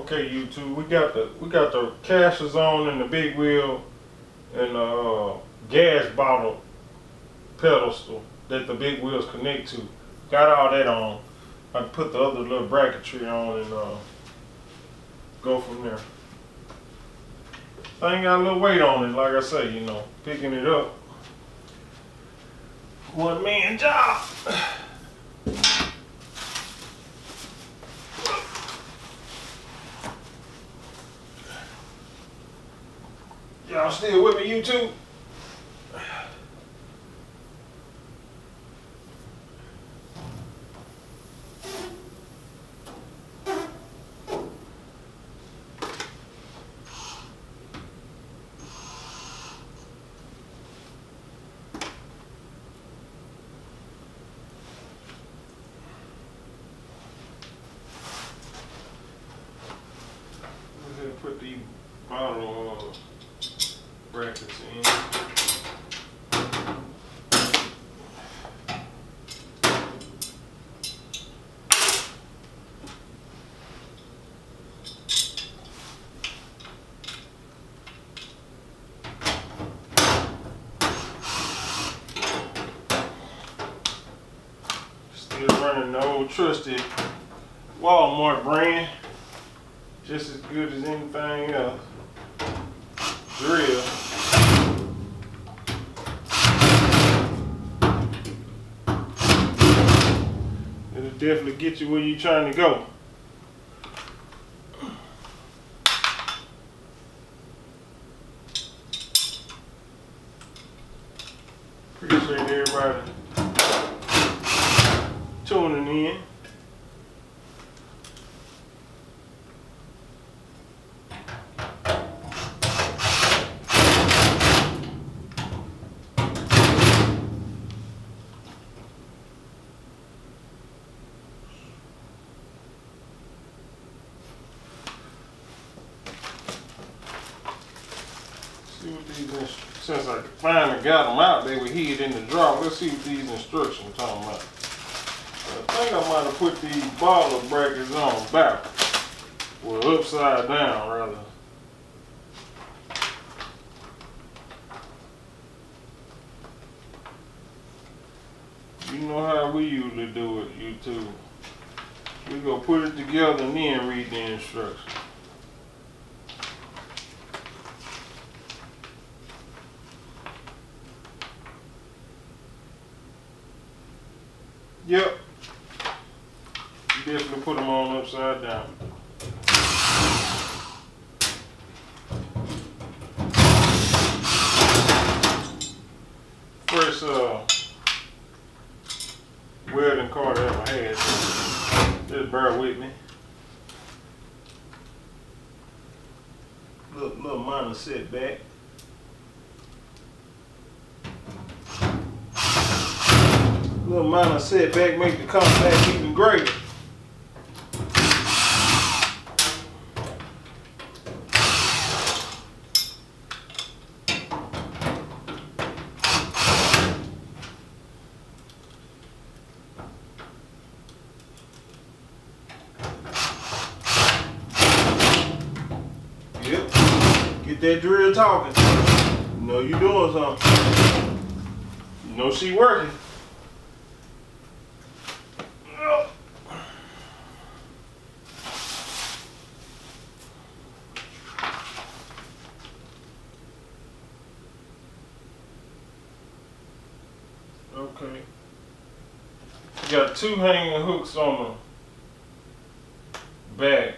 Okay, YouTube, we got the casters on and the big wheel and the gas bottle pedestal that the big wheels connect to. Got all that on. I can put the other little bracketry on and go from there. Thing got a little weight on it, like I say, you know, picking it up. One man job. Y'all still with me, YouTube? Put the bottle brackets in. Still running the old trusted Walmart brand. Just as good as anything else. Drill. It'll definitely get you where you're trying to go. Appreciate everybody tuning in. See what these, since I finally got them out, they were hid in the drawer. Let's see what these instructions are talking about. I think I might have put these bottle brackets on backwards. Well, upside down, rather. You know how we usually do it, YouTube. We go put it together and then read the instructions. Yep. You definitely put them on upside down. First welding card I ever had, so just bear with me. Little minor setback. Little minor setback make the comeback even greater. Yep, get that drill talking. You know you doing something. You know she working. Okay. You got two hanging hooks on the back.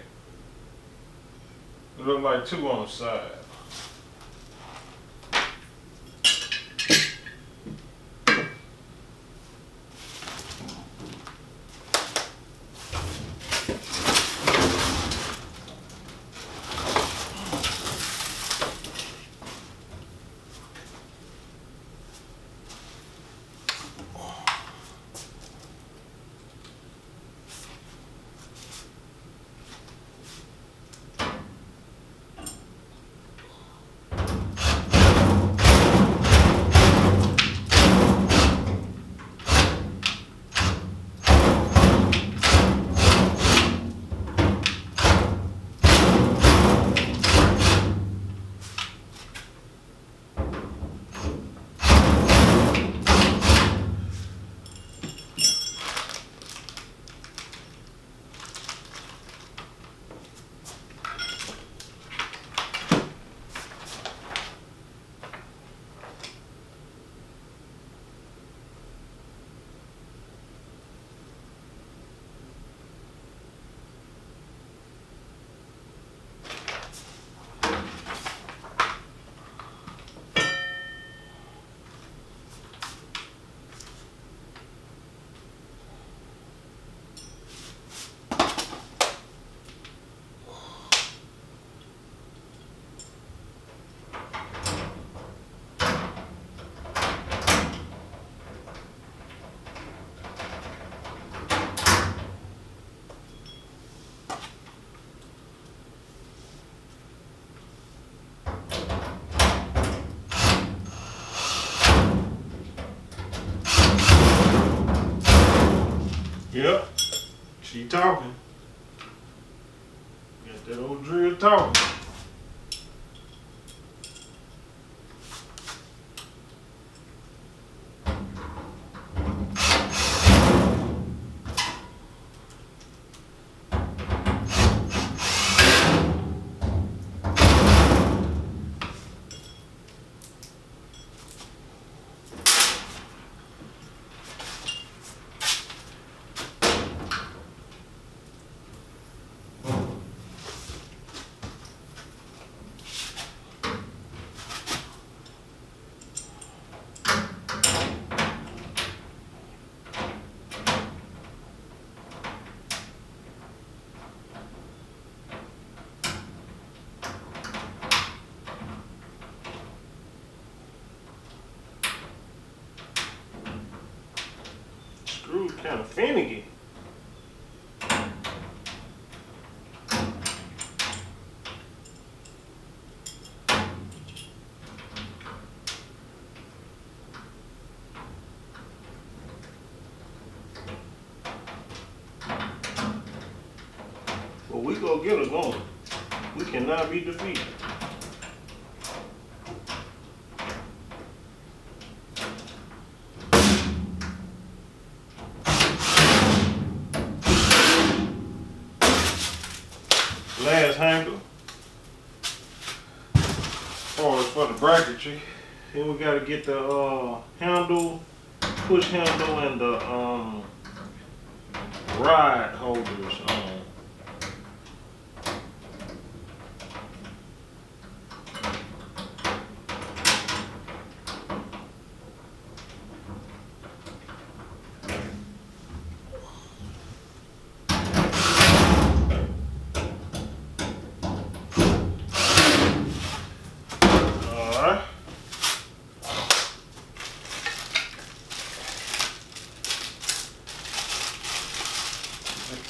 It look like two on the side. Yep. She talking. Got that old drill talking. Screw's kind of finicky. Well, we gonna get her going. We cannot be defeated. Last handle. Or for the bracketry. Then we gotta get the handle, push handle, and the rod holders on.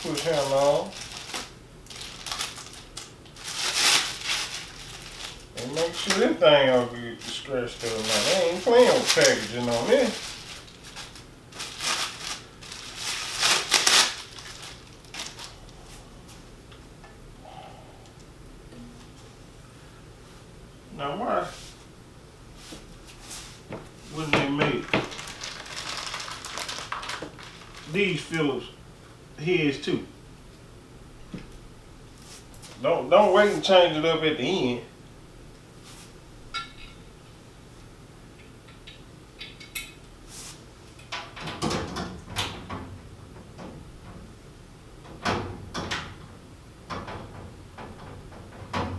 Push handle on. And make sure this thing don't get stretched out. Now, they ain't playing with packaging on this. Now why wouldn't they make these Phillips heads too? Don't wait and change it up at the end.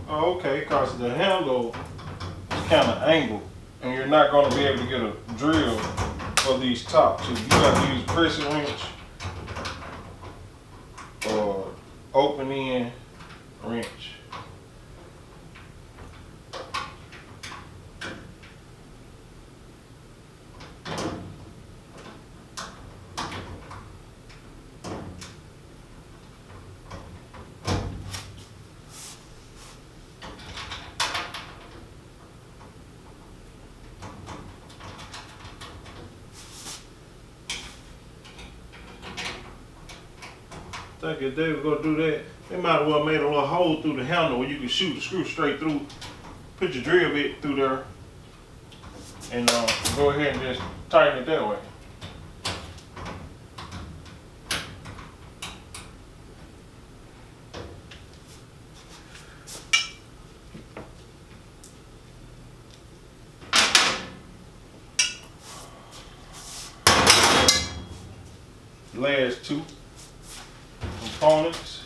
Oh, okay, because the handle is kind of angled, and you're not going to be able to get a drill for these top two. You got to use a pressing wrench or open end wrench. I think if they were gonna do that, they might as well made a little hole through the handle where you can shoot the screw straight through, put your drill bit through there, and go ahead and just tighten it that way. Last two components.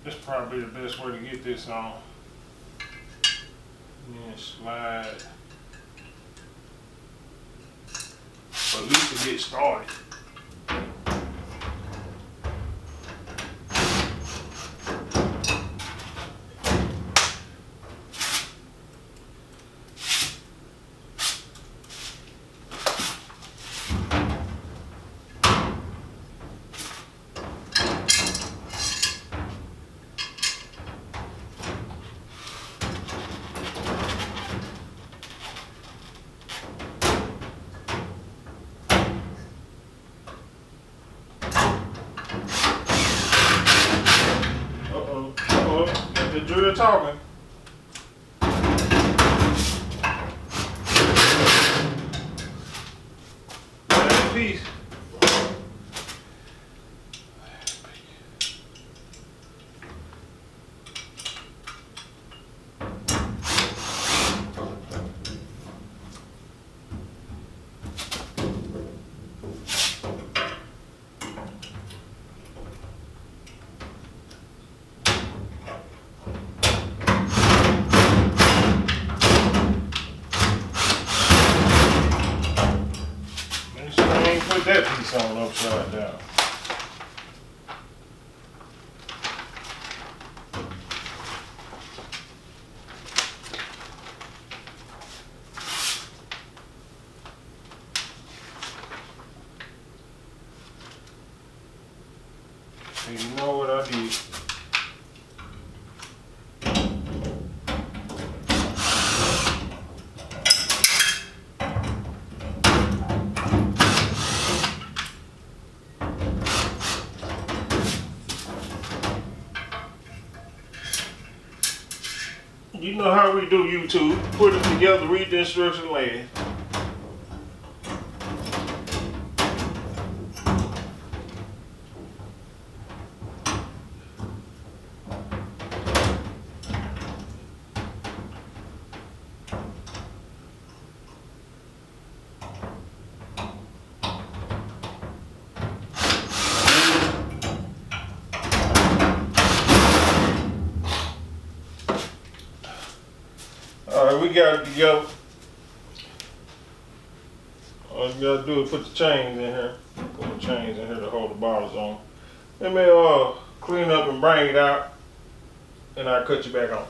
This is probably the best way to get this on. And slide, or at least to get started. there talking. Last piece. Put that piece on upside down. And you know what I did? You know how we do YouTube. Put it together, read the instruction last. Alright, we got it together. All you gotta do is put the chains in here. Put the chains in here to hold the bottles on. Let me clean up and bring it out, and I'll cut you back on.